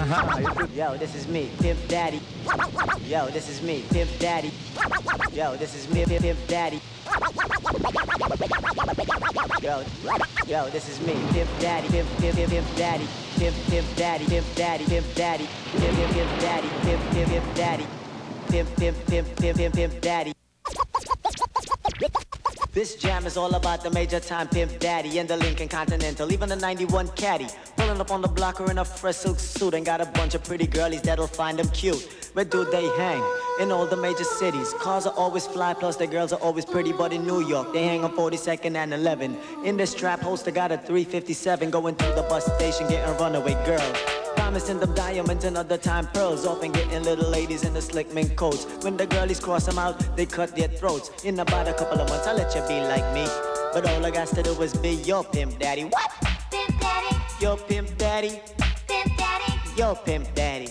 Yo, this is me, Pimp Daddy. Yo, this is me, Pimp Daddy. Yo, this is me, Pimp Daddy. Yo, this is me, Pimp Daddy, Pimp Daddy, Pimp Daddy, Pimp Daddy, Pimp Daddy, Pimp Daddy, Pimp Daddy, Pimp Daddy. This jam is all about the major time Pimp Daddy and the Lincoln Continental, even the 91 Caddy. Pulling up on the blocker in a fresh silk suit and got a bunch of pretty girlies that'll find them cute. Where do they hang? In all the major cities. Cars are always fly, plus the girls are always pretty, but in New York, they hang on 42nd and 11. In the strap holster got a 357 going through the bus station getting runaway girls. Promising them diamonds and other time pearls, often getting little ladies in the slick mink coats. When the girlies cross them out, they cut their throats. In about a couple of months, I'll let you be like me. But all I got to do is be your Pimp Daddy. What? Pimp Daddy. Your Pimp Daddy. Pimp Daddy. Your Pimp Daddy.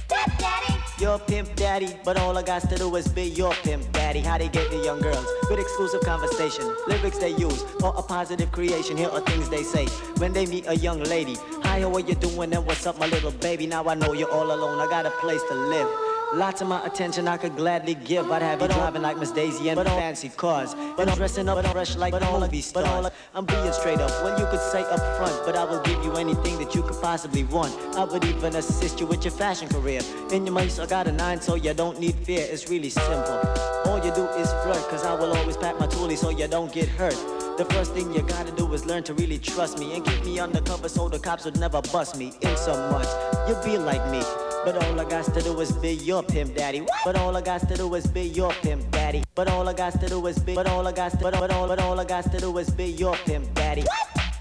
Pimp Daddy. Your Pimp Daddy, but all I got to do is be your Pimp Daddy. How they get the young girls with exclusive conversation, lyrics they use, or a positive creation. Here are things they say when they meet a young lady. Hi, how are you doing and what's up, my little baby? Now I know you're all alone, I got a place to live. Lots of my attention I could gladly give. I'd have you driving like Miss Daisy and fancy cars, but I'm dressing up fresh like movie stars. I'm being straight up when you could say up front, but I will give you anything that you could possibly want. I would even assist you with your fashion career. In your money, I got a 9, so you don't need fear. It's really simple. All you do is flirt, cause I will always pack my toolie so you don't get hurt. The first thing you gotta do is learn to really trust me and keep me undercover so the cops would never bust me in so much. You be like me. But all I got to do is be your Pimp Daddy. But all I got to do is be your Pimp Daddy. But all I got to do is be. But all I got to do is be your Pimp Daddy.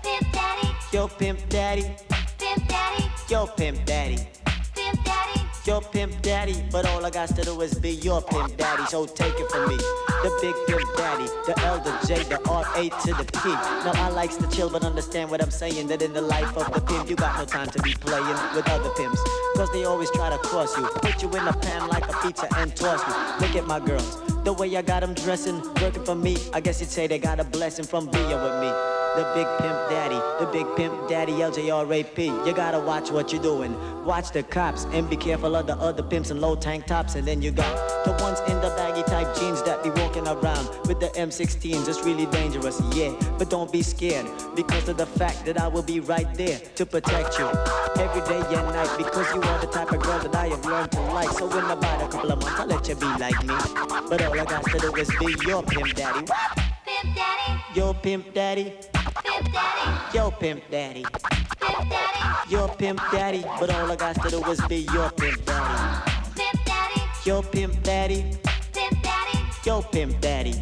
Pimp Daddy. Your Pimp Daddy. Pimp Daddy. Your Pimp Daddy. Pimp Daddy. Your Pimp Daddy. But all I got to do is be your Pimp Daddy. So take it from me, the big Pimp Daddy, the L, the J, the R-A to the P. Now I likes to chill, but understand what I'm saying, that in the life of the pimp, you got no time to be playing with other pimps, cause they always try to cross you, put you in a pan like a pizza and toss you. Look at my girls, the way I got them dressing, working for me. I guess you'd say they got a blessing from being with me. The big Pimp Daddy, the big Pimp Daddy, L-J-R-A-P. You gotta watch what you're doing, watch the cops, and be careful of the other pimps in low tank tops. And then you got the ones in the baggy type jeans that be walking around with the M16s. It's really dangerous, yeah, but don't be scared, because of the fact that I will be right there to protect you every day and night, because you are the type of girl that I have learned to like. So in about a couple of months, I'll let you be like me, but all I got to do is be your Pimp Daddy. Pimp Daddy. Your Pimp Daddy. Pimp Daddy. Your Pimp Daddy. Pimp Daddy. Your Pimp Daddy, but all I got to do is be your Pimp Daddy. Pimp Daddy. Your Pimp Daddy. Pimp Daddy. Your Pimp Daddy.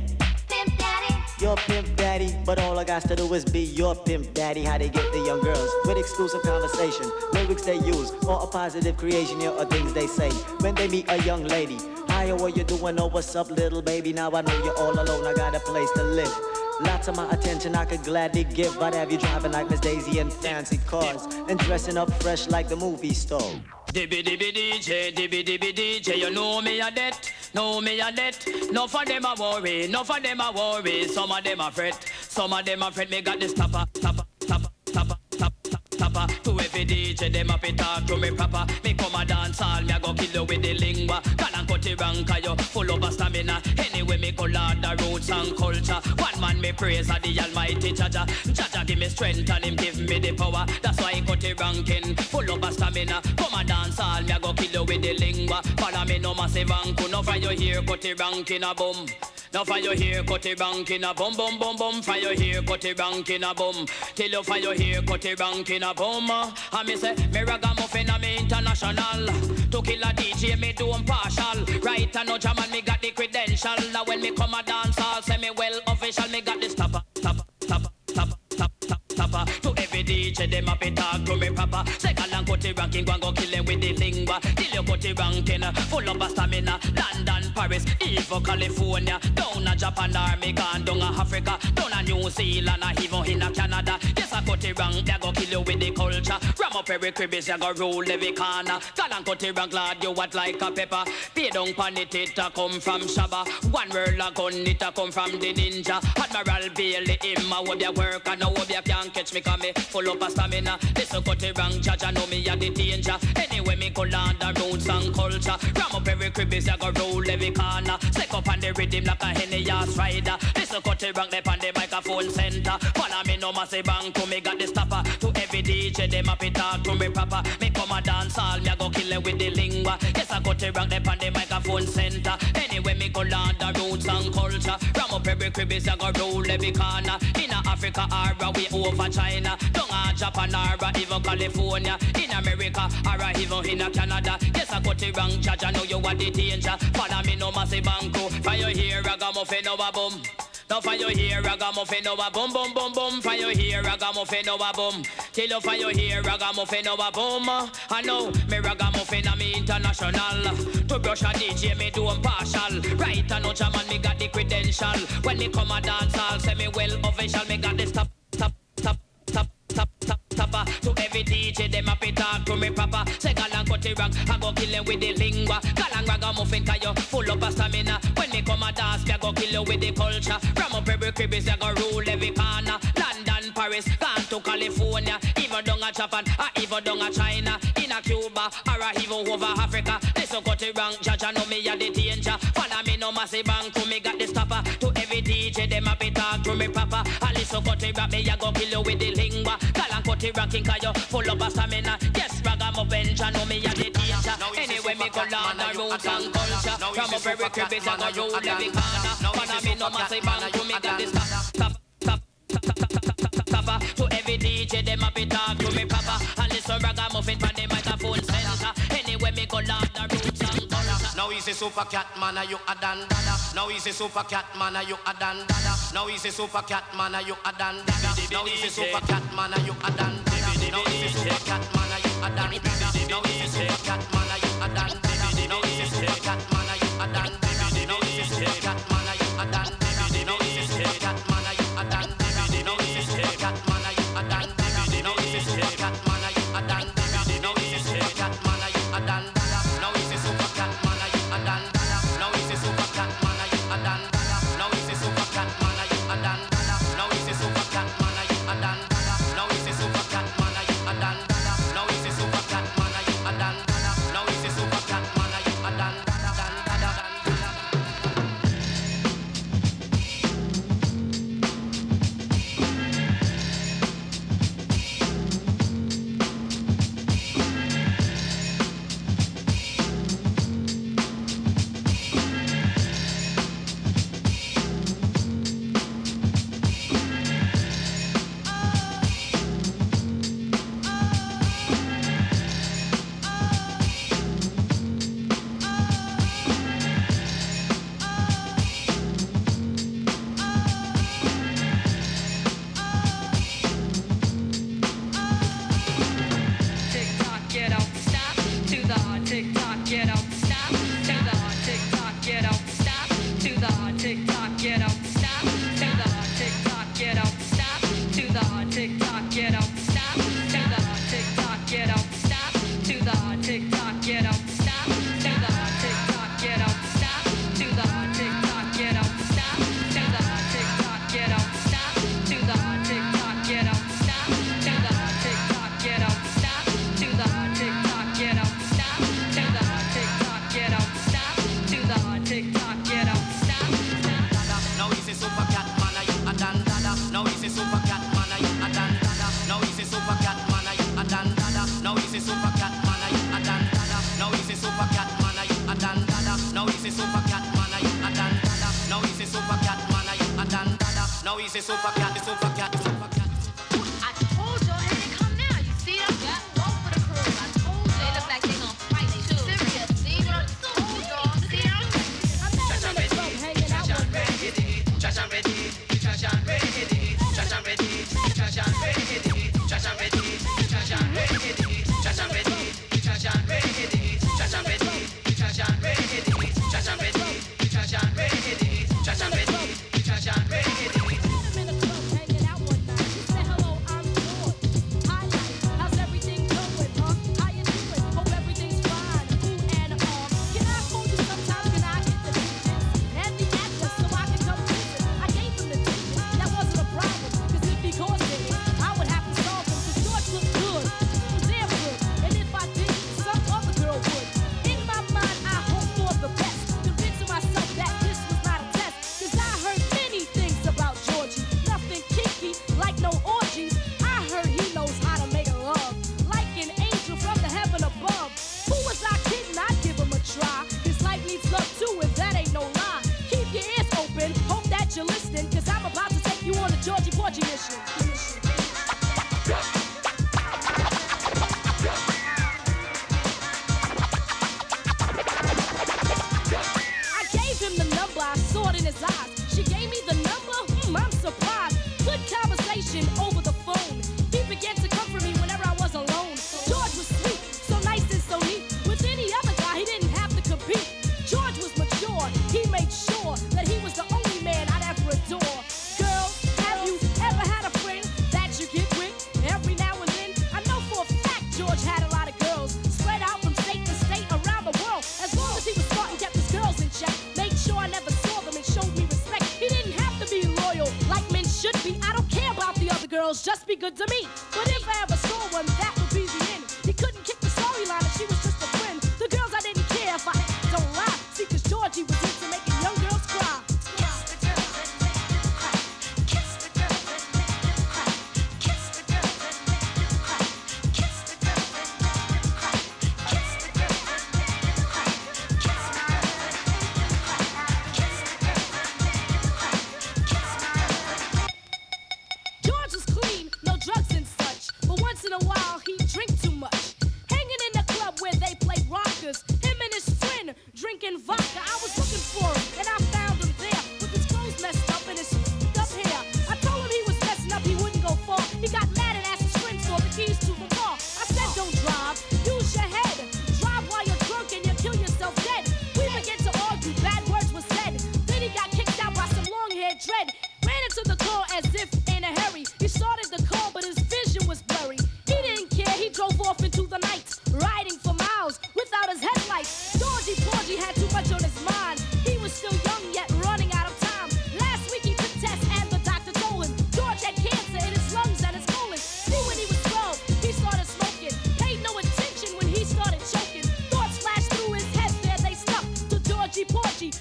Pimp Daddy. Your Pimp Daddy, but all I got to do is be your Pimp Daddy. How they get the young girls with exclusive conversation, lyrics they use, or a positive creation. Here are things they say when they meet a young lady. Hi, how are you doing? Oh, what's up, little baby? Now I know you're all alone, I got a place to live. Lots of my attention I could gladly give. I'd have you driving like Miss Daisy in fancy cars and dressing up fresh like the movie star. Dibby dibby DJ, you know me a debt, know me a debt. No for them a worry, no for them a worry. Some of them a fret, some of them a fret. Me got this tapper. To every DJ, them up it talk to me proper. Me come a dance all, me a go kill you with the lingua. Can and cut it wrong, cause you full of a stamina. Anyway, me call out the roots and culture. One man me praise of the almighty Jaja. Jaja give me strength and him give me the power. That's why he cut it ranking, full of a stamina. Come a dance all, me a go kill you with the lingua. Follow me no massive anku, no for you here, cut it ranking a boom. Now for you here, cut it rank in a boom, boom, boom, boom. For you here, cut it rank in a boom. Till you for you here, cut it rank in a boom. And me say, me ragamuffin and me international. To kill a DJ, me do partial. Right and no jam and me got the credential. Now when me come a dance, I'll say me well official. Me got the stopper. To every DJ, them up it talk to me proper. Second and cut it ranking, go and go kill them with the lingua. Till you cut it ranking, full of a stamina. London, Paris, even California. Down a Japan, army gone down a Africa. Down a New Zealand, even in a Canada. Yes, I cut it rank, they go kill you with the culture. Ram up every cribbies, you go rule every corner. Galang cut it and glad you what like a pepper. Pay down pan it a come from Shabba. One world a gun it a come from the ninja. Admiral Bailey him a would ya work and now would ya can't catch me cause me full up a stamina. This a cut it wrong judge I know me a the danger. Anyway me go land the roots and culture. Ram up every cribbies you go rule every corner. Stick up on the rhythm like a henny ass rider. This a cut it wrong they on the microphone center. Follow me no massive bang to me got the stopper. To every DJ them up it talk to me proper. Me come a dance all me a go kill it with the lingua. Yes I cut it wrong they on the microphone center. Anyway me go land the roots and culture. Ram up every cribbies you go rule every corner. In Africa or we over China. Down a Japan or even California. In America or even in Canada. Yes I cut it wrong judge I know you want the danger. Follow me no massive banco. Fire here ragamuffin over boom. Now for you here, ragamuffin over boom, boom, boom, boom. For you here, ragamuffin over boom. Till you for you here, ragamuffin over boom. I know me ragamuffin and me international. To brush a DJ, me do partial. Right, I know German, me got the credential. When me come a dance, I'll say me well official. Me got the stop. To every DJ, them up it talk to me proper. Say galang cut it wrong, I go kill him with the lingua. Galang ragamuffin, cause you full up a stamina. When me come a dance, me I go kill you with the culture. Ram up every cribbies, I go rule every corner. London, Paris, gone to California. Even down a Japan, or even down a China. In a Cuba, or even over Africa. Listen cut it wrong, judge I know me a the danger. Follow me no massive bang to me got the stopper. To every DJ, them up it talk to me proper. I listen cut it wrong, me I go kill you with the lingua. Galang cut it rocking cause you full up a stamina. Yes, ragamuffin, I know me a the teacher. Anyway, me go learn the roots and culture. From up every cribbies, I go rule every corner. Follow me no massive bang to me got the stopper. To every DJ, them up it talk to me proper. And listen ragamuffin from the microphone center. Anyway, me go learn the roots and culture. Now he's a super cat man, you a dan dada. Now he's a super cat man, you a dan dada. Now he's a super cat man, you a dan dada. Now he's a super cat man, you a dan dada. Now he's a super cat man, you a dan dada. Now he's a super cat man, you a dan dada. Now he's a super cat man, you a dan dada. Now he's a super cat man, you a dan dada. Now he's a super cat man, you a dan dada. Now he's a super cat man, you a dan dada. Now he's a super cat man, you a dan dada. Now he's a super cat man, you a dan dada. Now he's a super cat man, you a dan dada. Now he's a super cat man, you a dan dada. Now he's a super cat man, you a dan dada. Now he's a super cat man, you a dan dada. Now he's a super cat man, you a dan dada. Now he's a super cat man, you a dan dada. Now he's a super cat man, you a dan dada. girls just be good to me. But if I ever saw one, that would be the end. He couldn't kick the storyline if she was just a friend. The girls I didn't care if I don't lie. See, cause Georgie was into making young girls cry. In a while, he drink too much. Hanging in the club where they play rockers. Him and his friend drinking vodka. I was looking for him and I found him there with his clothes messed up and his up hair. I told him he was messing up, he wouldn't go far. He got mad and asked his friends for the keys to the car. I said, don't drive, use your head. Drive while you're drunk and you'll kill yourself dead. We began to argue, bad words were said. Then he got kicked out by some long-haired dread. Ran into the car as if in a hurry. He started the car, but his vision was blurry. He drove off into the night, riding for miles without his headlights. Georgie had too much on his mind. He was still young yet running out of time. Last week he took tests and the doctor told him George had cancer in his lungs and his colon. See, when he was 12, he started smoking. Paid no attention when he started choking. Thoughts flashed through his head, there they stuck. To Georgie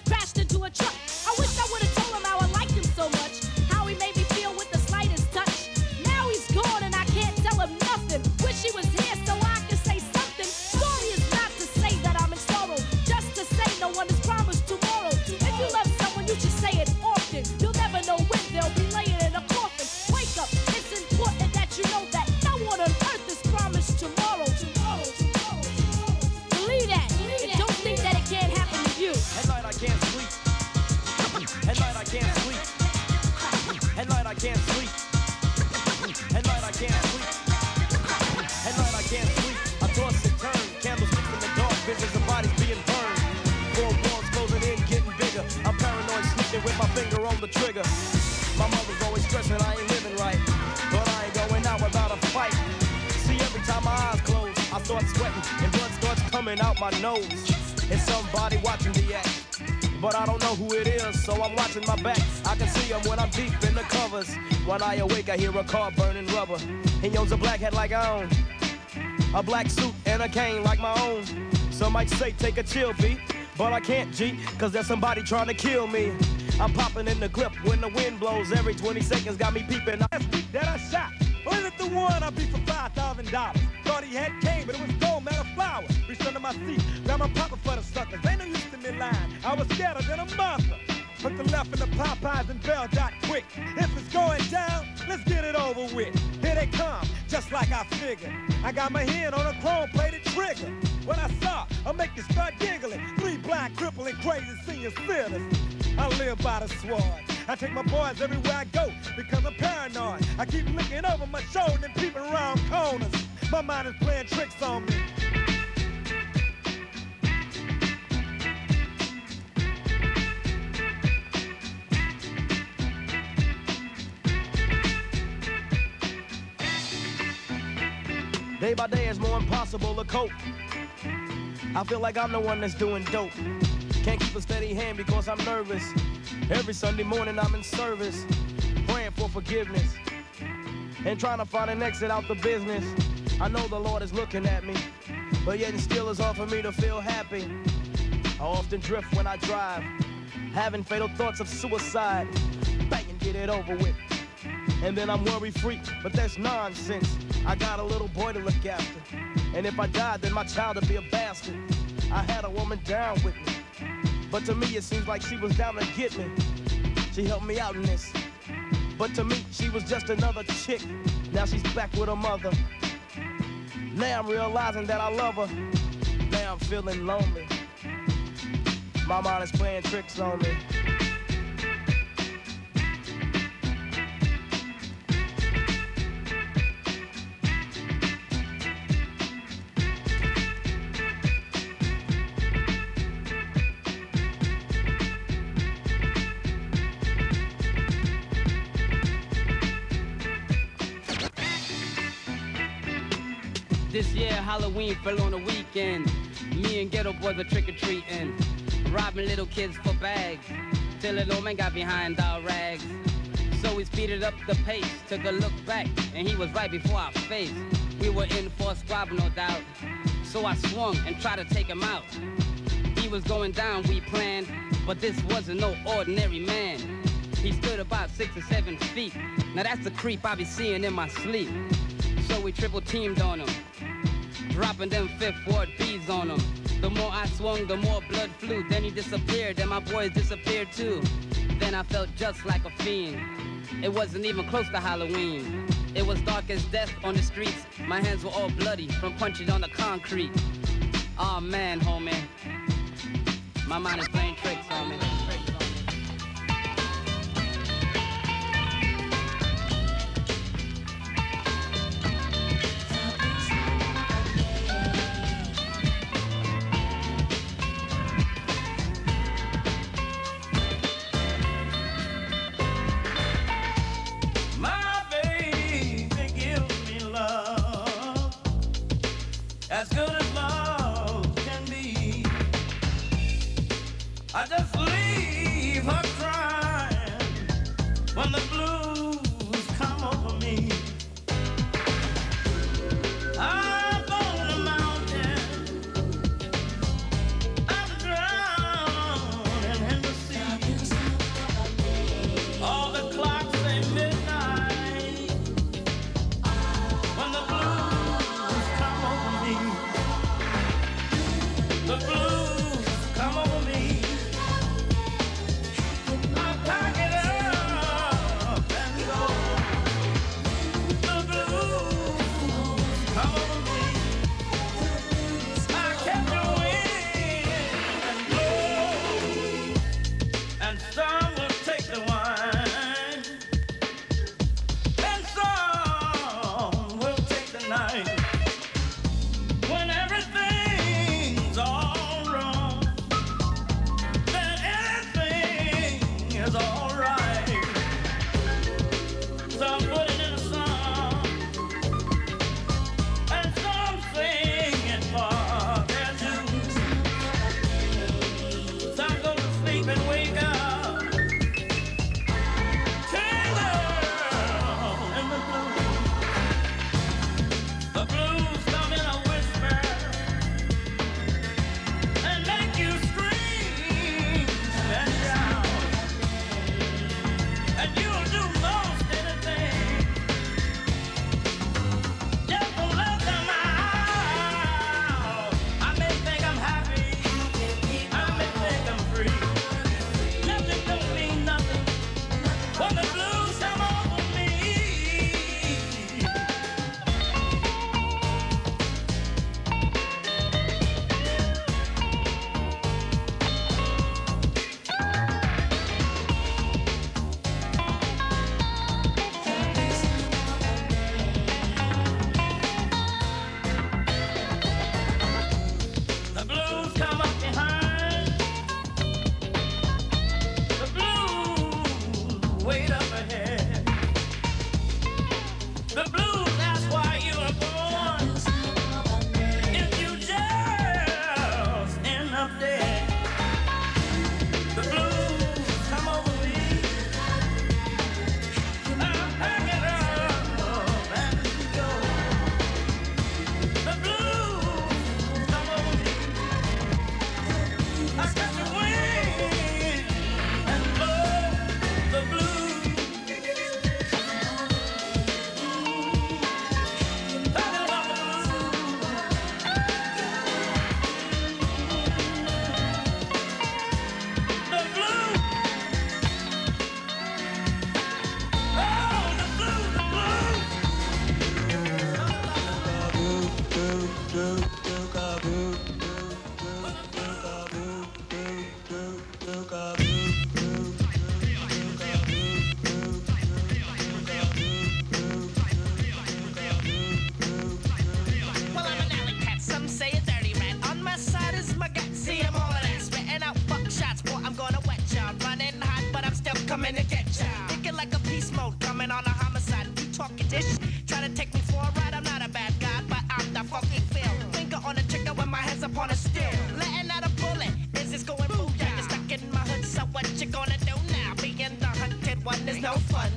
crashed into a truck. I wish I would have told him how I liked him so much. How he made me feel with the slightest touch. Now he's gone and I can't tell him nothing. Wish he was here so I could say something. Story is not to say that I'm in sorrow, just to say no one is promised tomorrow. If you love someone, you should say it often. You'll never know when they'll be laying in a coffin. Wake up, it's important that you know that no one on earth is promised tomorrow. Believe that, and don't think that it can't happen to you. At night I can't sleep. At night I can't sleep. At night I can't sleep. At night I can't sleep. At night I can't sleep. I toss and turn. Candlesticks in the dark. Visions of bodies being burned. Four walls closing in, getting bigger. I'm paranoid, sneaking with my finger on the trigger. My mother's always stressing I ain't living right, but I ain't going out without a fight. See, every time my eyes close, I start sweating and blood starts coming out my nose. It's somebody watching the act, but I don't know who it is, so I'm watching my back. I can see him when I'm deep in the covers. When I awake, I hear a car burning rubber. He owns a black hat like I own, a black suit and a cane like my own. Some might say take a chill beat, but I can't, G, cause there's somebody trying to kill me. I'm popping in the clip when the wind blows every 20 seconds, got me peeping. Last week that I shot, was it the one I beat for $5,000? Thought he had cane, but it was gold, metal flower. Reached under my seat, grabbed my pocket for the suckers. Ain't no use to me lying, I was scattered than a monster. Put the left in the Popeyes and Bell Dot quick. If it's going down, let's get it over with. Here they come, just like I figured. I got my hand on a chrome-plated trigger. When I saw, I'll make you start giggling. 3 blind, crippling, crazy senior citizens. I live by the sword. I take my boys everywhere I go because I'm paranoid. I keep looking over my shoulder and peeping around corners. My mind is playing tricks on me. Day by day it's more impossible to cope. I feel like I'm the one that's doing dope. Can't keep a steady hand because I'm nervous. Every Sunday morning I'm in service, praying for forgiveness and trying to find an exit out the business. I know the Lord is looking at me, but yet and still it's hard for me to feel happy. I often drift when I drive, having fatal thoughts of suicide. Bang and get it over with. And then I'm worry-free, but that's nonsense. I got a little boy to look after, and if I died, then my child would be a bastard. I had a woman down with me, but to me it seems like she was down to get me. She helped me out in this, but to me she was just another chick. Now she's back with her mother. Now I'm realizing that I love her. Now I'm feeling lonely. My mind is playing tricks on me. This year Halloween fell on a weekend. Me and ghetto boys were trick-or-treating, robbing little kids for bags, till an old man got behind our rags. So we speeded up the pace, took a look back, and he was right before our face. We were in for a squabble, no doubt. So I swung and tried to take him out. He was going down, we planned, but this wasn't no ordinary man. He stood about 6 or 7 feet. Now that's the creep I be seeing in my sleep. So we triple teamed on him, dropping them Fifth Ward beads on him. The more I swung, the more blood flew. Then he disappeared, and my boys disappeared too. Then I felt just like a fiend. It wasn't even close to Halloween. It was dark as death on the streets. My hands were all bloody from punching on the concrete. Aw, man, homie. My mind is playing tricks on me. As good as love can be, I just leave her crying when the blues come over me. Up on the mountain, underground and in the sea, all the clocks say midnight when the blues come over me. The blues come over me. I pack it up and go. The blues come over me. I catch a wind and blow, and some will take the wine, and some will take the night. When everything's all wrong, then anything is all right. Some put it in a song, and some sing it for their dues. Some go to sleep and wake up tangled in the blues. The blues come in a whisper and make you scream and shout, and you'll do most anything just to let them out. I may think I'm happy, I may think I'm free. Nothing don't mean nothing when the blues come over me. The blues come up behind. The blues wait up ahead. The blues, that's why you were born. If you just end up dead. The blues come over me. I pack it up and go. The blues come over me. I catch a wind and blow. The blues. Talking about the blues. The blues. Oh, the blues, the blues. Well, I'm an alley cat, some say a dirty rat. On my side is my gut, see I'm all of that. Spitting out buck shots, boy, I'm gonna wet ya. Running hot, but I'm still coming to get ya. Thinking like a beast mode, coming on a homicide. You talking dish, try to take me for a ride. I'm not a bad guy, but I'm the fucking feel. Finger on the trigger with my hands upon a steel. Letting out a bullet, is this going booyah? You're stuck in my hood, so what you gonna do now? Being the hunted one is no fun.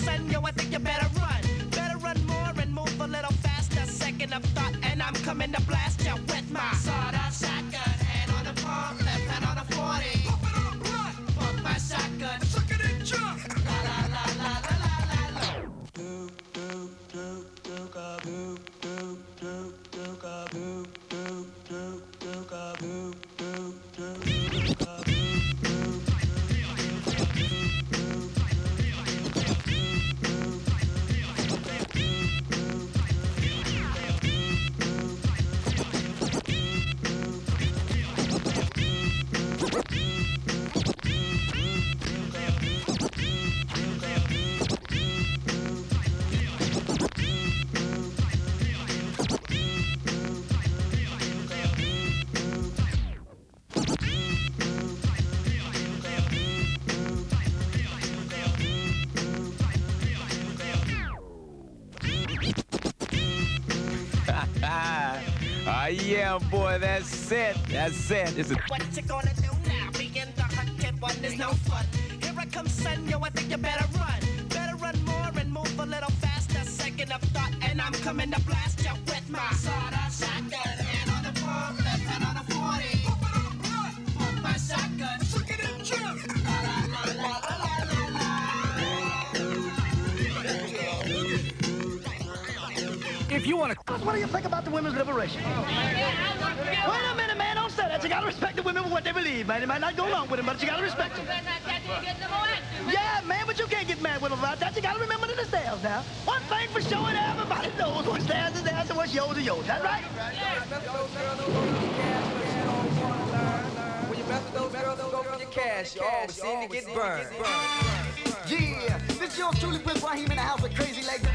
son, yo, I think you better run. Better run more and move a little faster. Second of thought, and I'm coming to blast you with my sawed-off shotgun. Hand on the pump, left hand on the 40. Pump it on the blood. Pump my shotgun. Suck it and jump. La la la la la la la la. Do do do do ka do do do do ka do do do do ka do do do do ka do. Yeah, boy, that's it. That's it. It's a what you gonna do now? Being the hot kid one is no fun. Here I come, son, yo, I think you better run. Better run more and move a little faster. Second of thought, and I'm coming to blast you with my sawed-off shotgun. Hand on the pump, left hand on the 40. Pump it on the blood. Pump my shotgun. Suck it and jump. La la la la la la la. If you want to... What do you think about the women's liberation? Wait a minute, man. Don't say that. You got to respect the women for what they believe, man. You might not go along with them, but you got to respect them. Yeah, man, but you can't get mad with them about that. You got to remember that it's theirs now. One thing for sure, and everybody knows what's theirs is theirs and what's yours is yours. That's right? When you mess with those girls, don't go for your cash. You always seem to get burned. Yeah, this is yours truly, Prince Raheem, in the house with Crazy Legs.